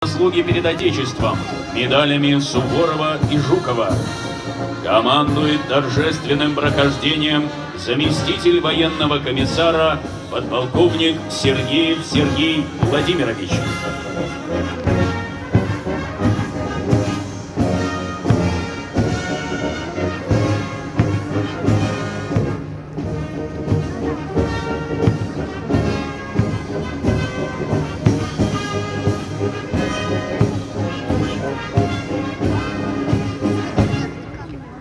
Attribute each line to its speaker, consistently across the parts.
Speaker 1: Заслуги перед Отечеством медалями Суворова и Жукова. Командует торжественным прохождением заместитель военного комиссара подполковник Сергеев Сергей Владимирович.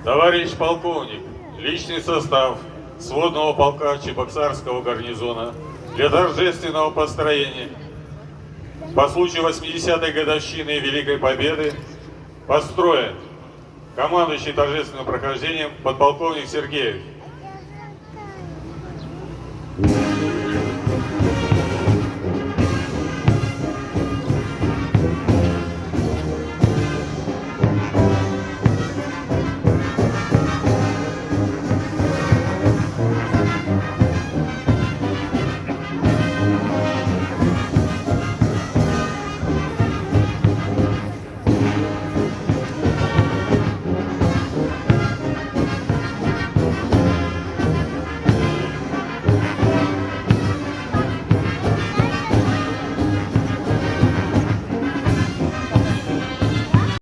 Speaker 2: Товарищ полковник, личный состав сводного полка Чебоксарского гарнизона для торжественного построения по случаю 80-й годовщины Великой Победы построен командующий торжественным прохождением подполковник Сергеев.